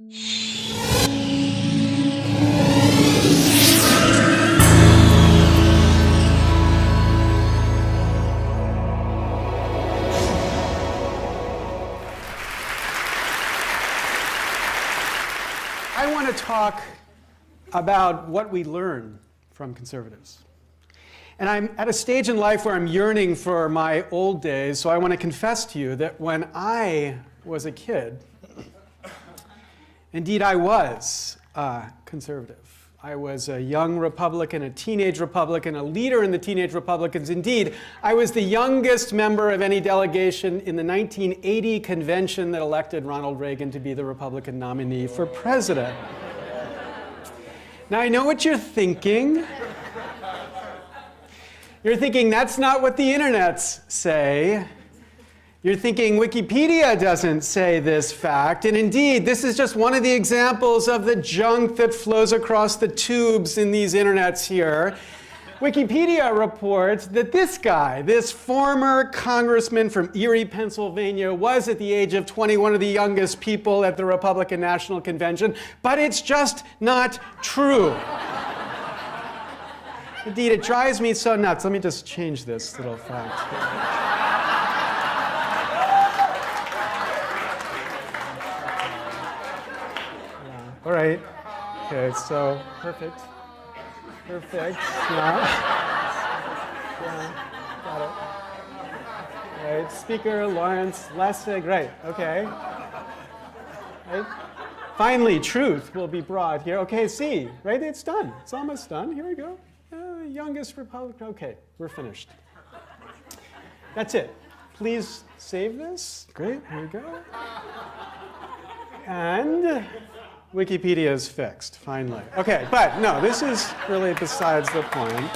I want to talk about what we learn from conservatives. And I'm at a stage in life where I'm yearning for my old days, so I want to confess to you that when I was a kid, indeed I was a conservative. I was a young Republican, a teenage Republican, a leader in the Teenage Republicans. Indeed, I was the youngest member of any delegation in the 1980 convention that elected Ronald Reagan to be the Republican nominee for president. Now, I know what you're thinking. You're thinking that's not what the internets say. You're thinking Wikipedia doesn't say this fact. And indeed, this is just one of the examples of the junk that flows across the tubes in these internets here. Wikipedia reports that this guy, this former congressman from Erie, Pennsylvania, was at the age of 20 one of the youngest people at the Republican National Convention, but it's just not true. Indeed, it drives me so nuts. Let me just change this little fact. All right. Okay, so perfect. Perfect. Yeah. Got it. All right. Speaker Lawrence Lessig Re. Okay. Right. Finally, truth will be brought here. Okay, see, right? It's done. It's almost done. Here we go. Youngest Republican. Okay, we're finished. That's it. Please save this. Great. Here we go. And Wikipedia is fixed, finally. Okay, but no, this is really besides the point.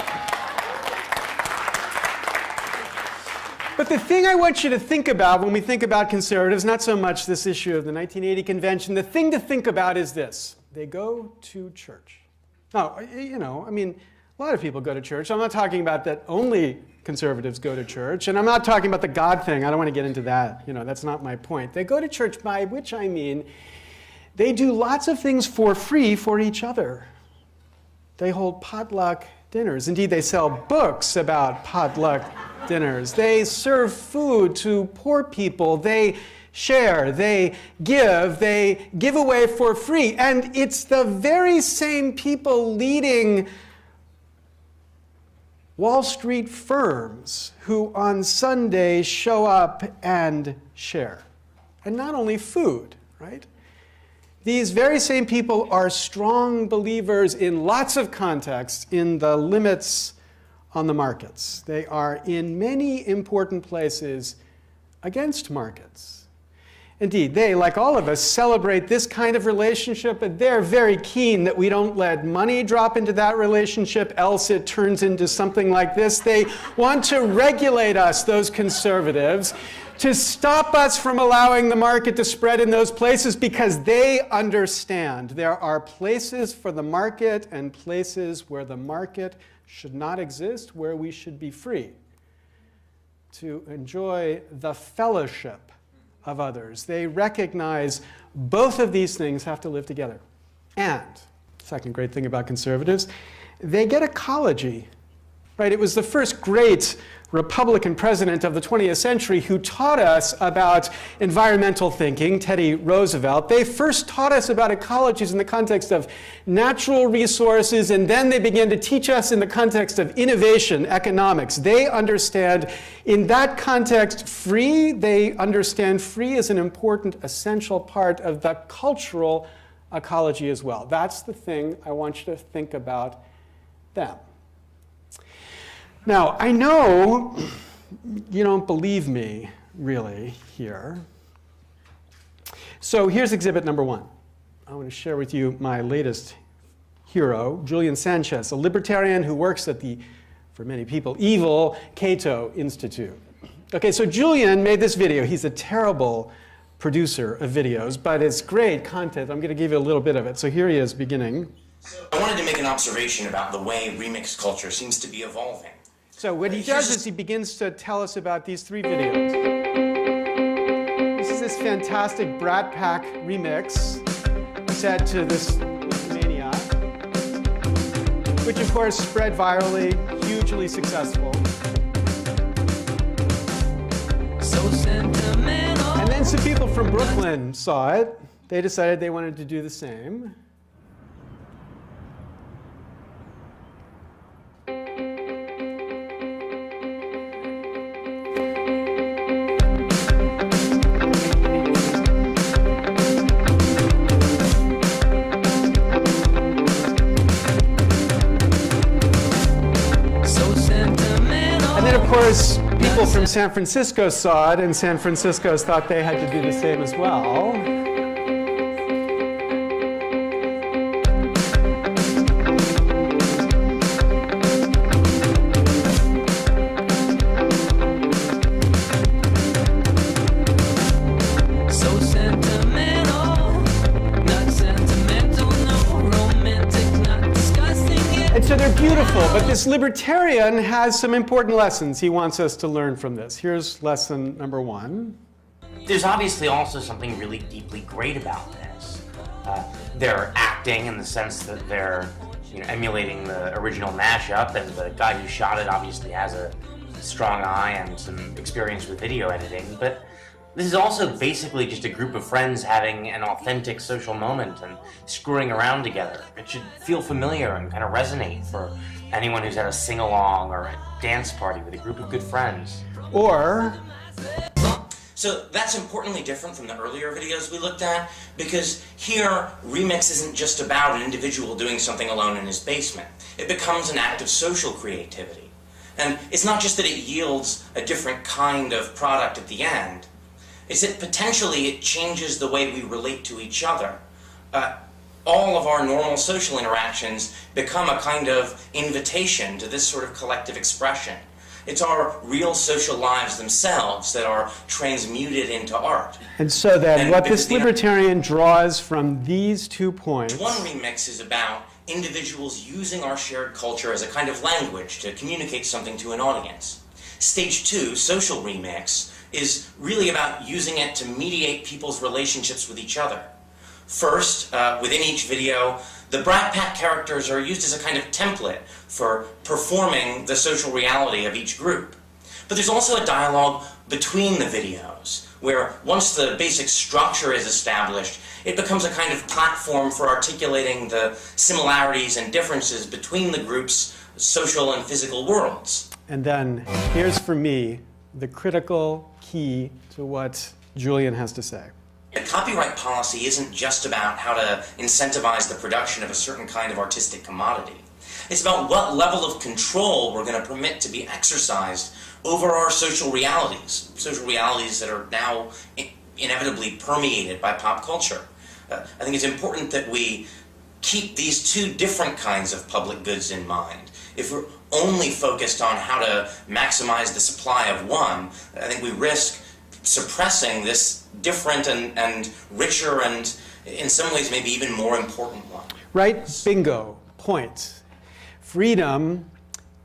But the thing I want you to think about when we think about conservatives, not so much this issue of the 1980 convention, the thing to think about is this. They go to church. Now, you know, I mean, a lot of people go to church. I'm not talking about that only conservatives go to church, and I'm not talking about the God thing. I don't want to get into that. You know, that's not my point. They go to church, by which I mean they do lots of things for free for each other. They hold potluck dinners. Indeed, they sell books about potluck dinners. They serve food to poor people. They share, they give away for free. And it's the very same people leading Wall Street firms who on Sunday show up and share. And not only food, right? These very same people are strong believers in lots of contexts in the limits on the markets. They are in many important places against markets. Indeed, they, like all of us, celebrate this kind of relationship, but they're very keen that we don't let money drop into that relationship, else it turns into something like this. They want to regulate us, those conservatives, to stop us from allowing the market to spread in those places because they understand there are places for the market and places where the market should not exist, where we should be free to enjoy the fellowship of others. They recognize both of these things have to live together. And, second great thing about conservatives, they get ecology. Right? It was the first great Republican president of the 20th century who taught us about environmental thinking, Teddy Roosevelt. They first taught us about ecologies in the context of natural resources, and then they began to teach us in the context of innovation, economics. They understand, in that context, free. They understand free as an important, essential part of the cultural ecology as well. That's the thing I want you to think about them. Now, I know you don't believe me, really, here. So here's exhibit number one. I want to share with you my latest hero, Julian Sanchez, a libertarian who works at the, for many people, evil Cato Institute. Okay, so Julian made this video. He's a terrible producer of videos, but it's great content. I'm going to give you a little bit of it. So here he is, beginning. So I wanted to make an observation about the way remix culture seems to be evolving. So what he does is he begins to tell us about these three videos. This is this fantastic Brat Pack remix said to this mania, which of course spread virally, hugely successful. So sentimental. And then some people from Brooklyn saw it. They decided they wanted to do the same. Of course, people from San Francisco saw it, and San Francisco's thought they had to do the same as well. So sentimental, not sentimental, no romantic, not disgusting yet. And so they're beautiful, but this libertarian has some important lessons he wants us to learn from this. Here's lesson number 1. There's obviously also something really deeply great about this. They're acting in the sense that they're emulating the original mashup, and the guy who shot it obviously has a strong eye and some experience with video editing, but this is also basically just a group of friends having an authentic social moment and screwing around together. It should feel familiar and kind of resonate for anyone who's at a sing-along or a dance party with a group of good friends. Or So that's importantly different from the earlier videos we looked at, because here, remix isn't just about an individual doing something alone in his basement. It becomes an act of social creativity. And it's not just that it yields a different kind of product at the end, it's that potentially it changes the way we relate to each other. All of our normal social interactions become a kind of invitation to this sort of collective expression. It's our real social lives themselves that are transmuted into art. And so then what this libertarian draws from these 2 points. One remix is about individuals using our shared culture as a kind of language to communicate something to an audience. Stage 2, social remix, is really about using it to mediate people's relationships with each other. First, within each video, the Brat Pack characters are used as a kind of template for performing the social reality of each group. But there's also a dialogue between the videos, where once the basic structure is established, it becomes a kind of platform for articulating the similarities and differences between the group's social and physical worlds. And then here's for me the critical key to what Julian has to say. A copyright policy isn't just about how to incentivize the production of a certain kind of artistic commodity. It's about what level of control we're going to permit to be exercised over our social realities that are now inevitably permeated by pop culture. I think it's important that we keep these 2 different kinds of public goods in mind. If we're only focused on how to maximize the supply of one, I think we risk suppressing this different and richer and, in some ways, maybe even more important one. Right? Bingo. Point. Freedom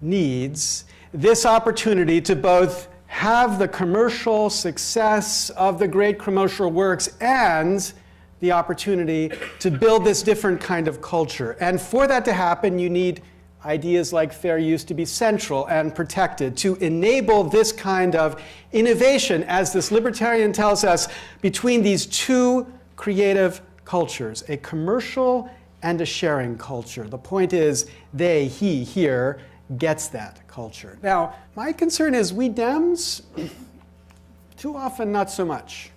needs this opportunity to both have the commercial success of the great commercial works and the opportunity to build this different kind of culture. And for that to happen, you need ideas like fair use to be central and protected, to enable this kind of innovation, as this libertarian tells us, between these 2 creative cultures, a commercial and a sharing culture. The point is, he here gets that culture. Now, my concern is we Dems, too often not so much.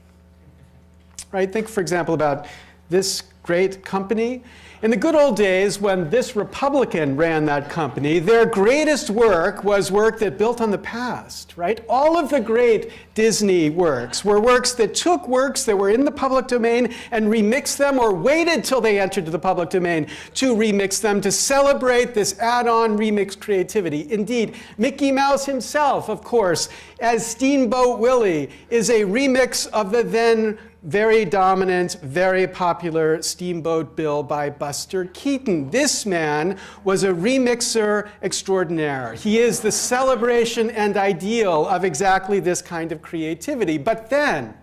Right? Think, for example, about this great company. In the good old days, when this Republican ran that company, their greatest work was work that built on the past, right? All of the great Disney works were works that took works that were in the public domain and remixed them, or waited till they entered the public domain to remix them, to celebrate this add-on remix creativity. Indeed, Mickey Mouse himself, of course, as Steamboat Willie, is a remix of the then very dominant, very popular Steamboat Bill by Buster Keaton. This man was a remixer extraordinaire. He is the celebration and ideal of exactly this kind of creativity. But then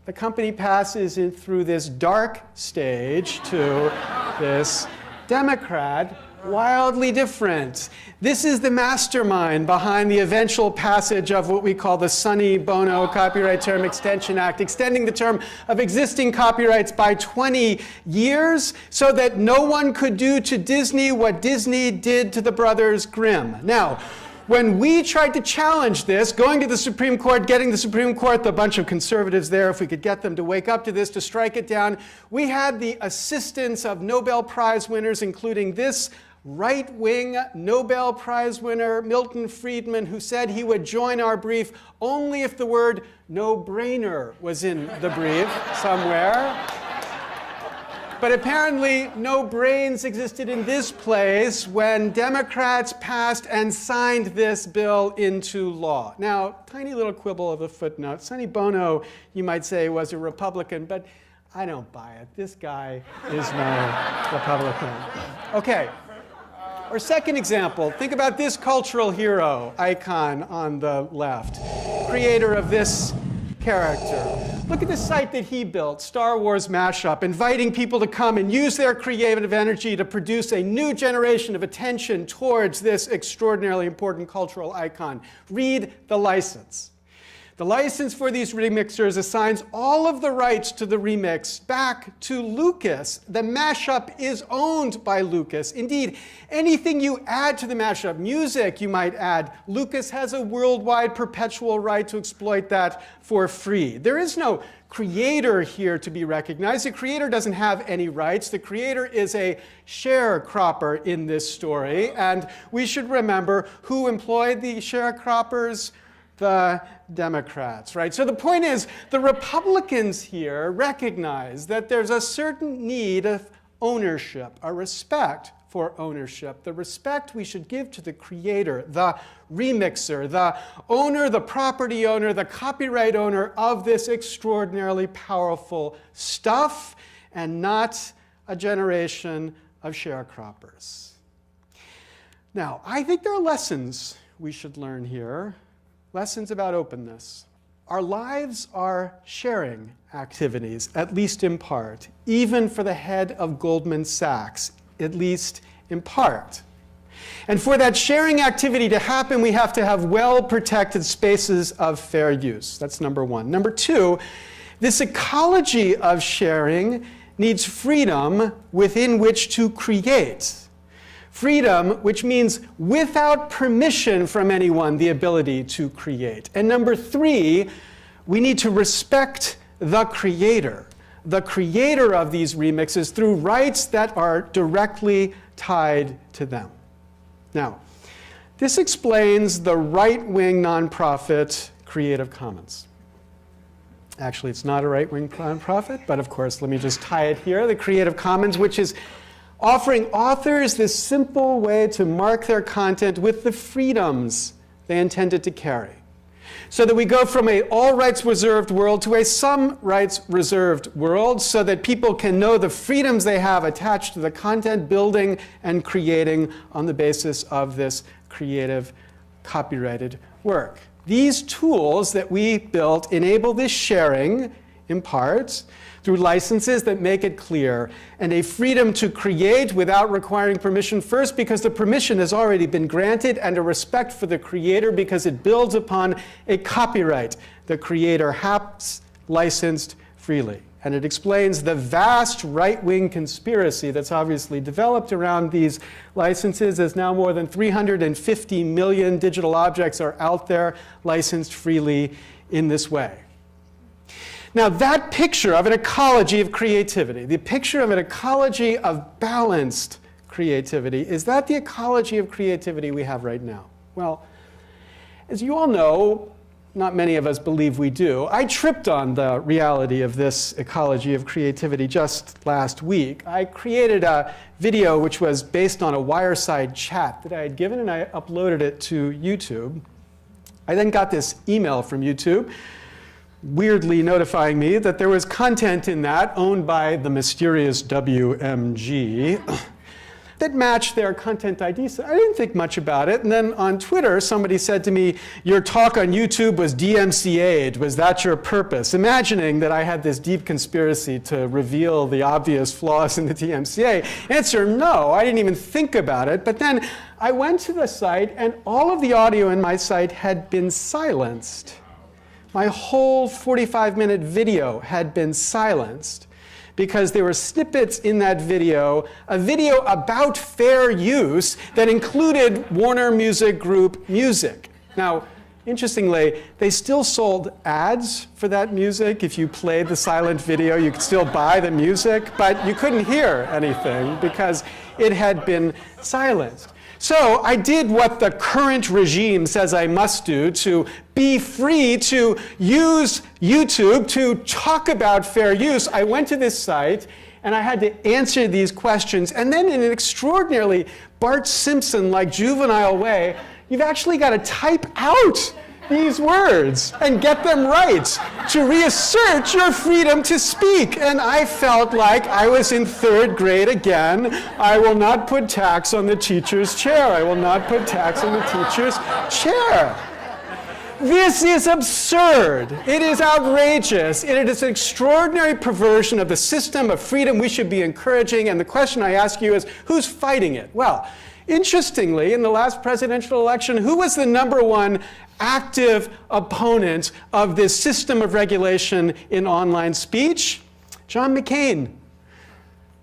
the company passes in through this dark stage to this Democrat, wildly different. This is the mastermind behind the eventual passage of what we call the Sonny Bono Copyright Term Extension Act, extending the term of existing copyrights by 20 years so that no one could do to Disney what Disney did to the Brothers Grimm. Now, when we tried to challenge this, going to the Supreme Court, getting the Supreme Court, the bunch of conservatives there, if we could get them to wake up to this, to strike it down, we had the assistance of Nobel Prize winners, including this right-wing Nobel Prize winner, Milton Friedman, who said he would join our brief only if the word no-brainer was in the brief somewhere. But apparently, no brains existed in this place when Democrats passed and signed this bill into law. Now, tiny little quibble of a footnote. Sonny Bono, you might say, was a Republican, but I don't buy it. This guy is no Republican. Okay. Or second example, think about this cultural hero icon on the left, creator of this character. Look at the site that he built, Star Wars Mashup, inviting people to come and use their creative energy to produce a new generation of attention towards this extraordinarily important cultural icon. Read the license. The license for these remixers assigns all of the rights to the remix back to Lucas. The mashup is owned by Lucas. Indeed, anything you add to the mashup, music you might add, Lucas has a worldwide perpetual right to exploit that for free. There is no creator here to be recognized. The creator doesn't have any rights. The creator is a sharecropper in this story. And we should remember who employed the sharecroppers. The Democrats, right? So the point is, the Republicans here recognize that there's a certain need of ownership, a respect for ownership, the respect we should give to the creator, the remixer, the owner, the property owner, the copyright owner of this extraordinarily powerful stuff, and not a generation of sharecroppers. Now, I think there are lessons we should learn here. Lessons about openness. Our lives are sharing activities, at least in part, even for the head of Goldman Sachs, at least in part. And for that sharing activity to happen, we have to have well-protected spaces of fair use. That's number one. Number two, this ecology of sharing needs freedom within which to create. Freedom, which means without permission from anyone, the ability to create. And number three, we need to respect the creator of these remixes through rights that are directly tied to them. Now, this explains the right-wing nonprofit Creative Commons. Actually, it's not a right-wing nonprofit, but of course, let me just tie it here. The Creative Commons, which is offering authors this simple way to mark their content with the freedoms they intended to carry. So that we go from an all rights reserved world to a some rights reserved world so that people can know the freedoms they have attached to the content building and creating on the basis of this creative copyrighted work. These tools that we built enable this sharing in part through licenses that make it clear, and a freedom to create without requiring permission, first because the permission has already been granted, and a respect for the creator because it builds upon a copyright the creator has licensed freely. And it explains the vast right-wing conspiracy that's obviously developed around these licenses, as now more than 350 million digital objects are out there licensed freely in this way. Now, that picture of an ecology of creativity, the picture of an ecology of balanced creativity, is that the ecology of creativity we have right now? Well, as you all know, not many of us believe we do. I tripped on the reality of this ecology of creativity just last week. I created a video which was based on a Wireside chat that I had given, and I uploaded it to YouTube. I then got this email from YouTube weirdly notifying me that there was content in that owned by the mysterious WMG that matched their content ID. So I didn't think much about it. And then on Twitter, somebody said to me, your talk on YouTube was DMCA'd. Was that your purpose? Imagining that I had this deep conspiracy to reveal the obvious flaws in the DMCA. Answer, no, I didn't even think about it. But then I went to the site, and all of the audio in my site had been silenced. My whole 45-minute video had been silenced because there were snippets in that video, a video about fair use that included Warner Music Group music. Now, interestingly, they still sold ads for that music. If you played the silent video, you could still buy the music, but you couldn't hear anything because it had been silenced. So I did what the current regime says I must do to be free to use YouTube to talk about fair use. I went to this site and I had to answer these questions. And then in an extraordinarily Bart Simpson-like juvenile way, you've actually got to type out these words and get them right to reassert your freedom to speak. And I felt like I was in third grade again. I will not put tax on the teacher's chair. I will not put tax on the teacher's chair. This is absurd. It is outrageous. It is an extraordinary perversion of the system of freedom we should be encouraging. And the question I ask you is, who's fighting it? Well, interestingly, in the last presidential election, who was the #1 active opponent of this system of regulation in online speech? John McCain.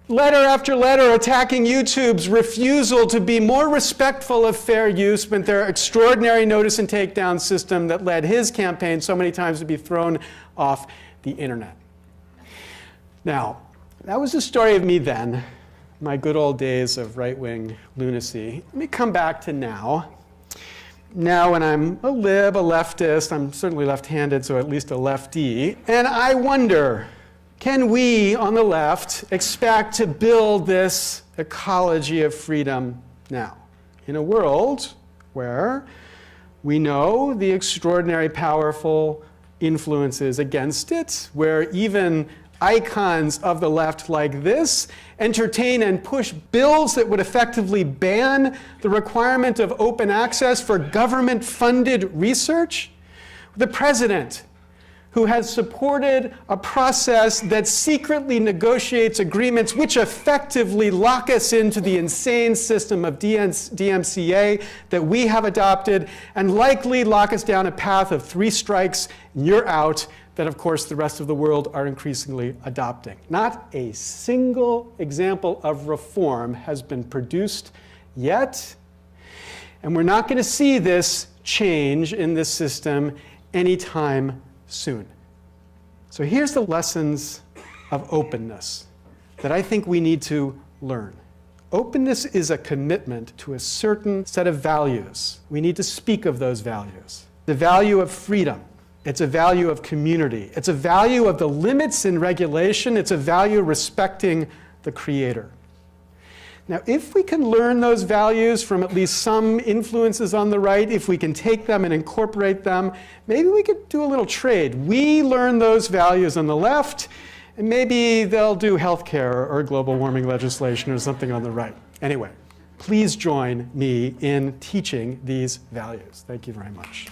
Letter after letter attacking YouTube's refusal to be more respectful of fair use with their extraordinary notice and takedown system that led his campaign so many times to be thrown off the internet. Now, that was the story of me then, my good old days of right-wing lunacy. Let me come back to now. Now when I'm a lib, a leftist, I'm certainly left-handed, so at least a lefty, and I wonder, can we on the left expect to build this ecology of freedom now in a world where we know the extraordinary powerful influences against it, where even icons of the left like this entertain and push bills that would effectively ban the requirement of open access for government-funded research? The president, who has supported a process that secretly negotiates agreements which effectively lock us into the insane system of DMCA that we have adopted and likely lock us down a path of 3 strikes and you're out, that of course the rest of the world are increasingly adopting. Not a single example of reform has been produced yet, and we're not going to see this change in this system anytime soon. So here's the lessons of openness that I think we need to learn. Openness is a commitment to a certain set of values. We need to speak of those values. The value of freedom. It's a value of community. It's a value of the limits in regulation. It's a value respecting the creator. Now, if we can learn those values from at least some influences on the right, if we can take them and incorporate them, maybe we could do a little trade. We learn those values on the left, and maybe they'll do healthcare or global warming legislation or something on the right. Anyway, please join me in teaching these values. Thank you very much.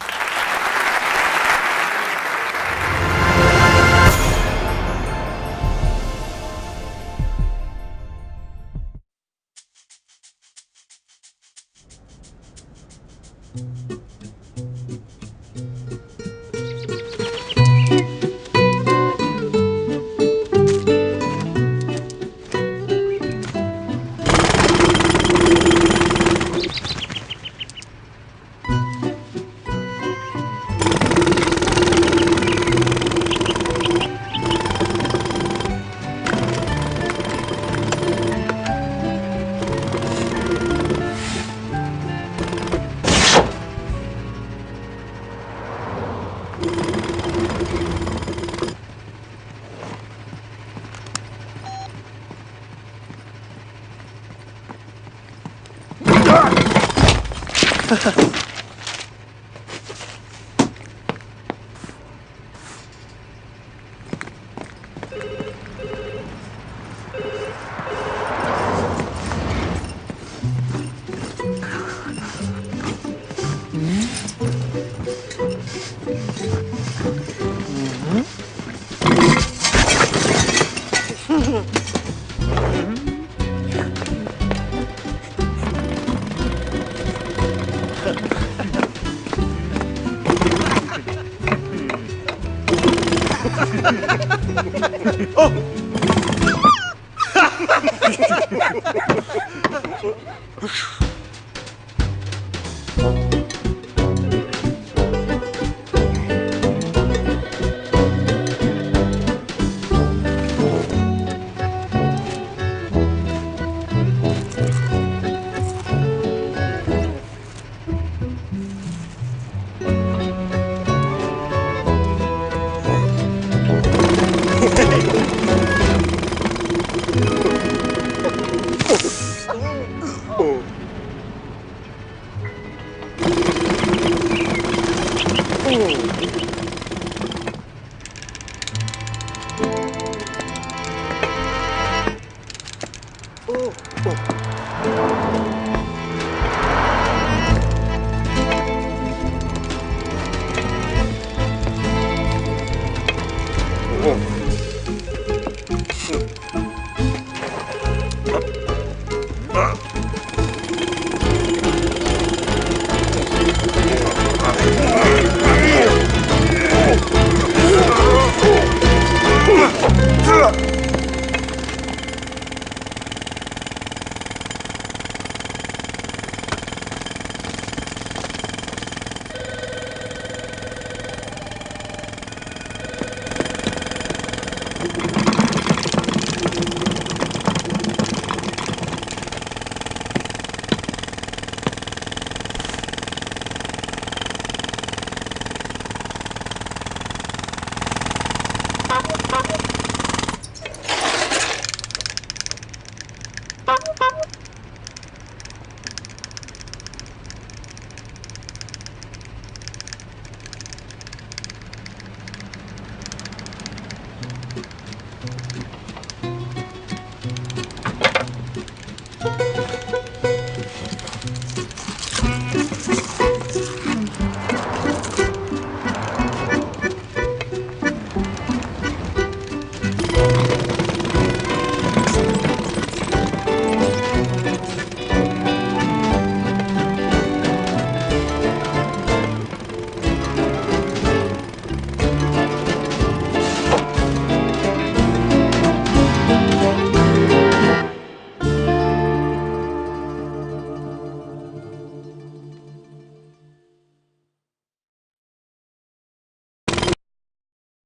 Bye.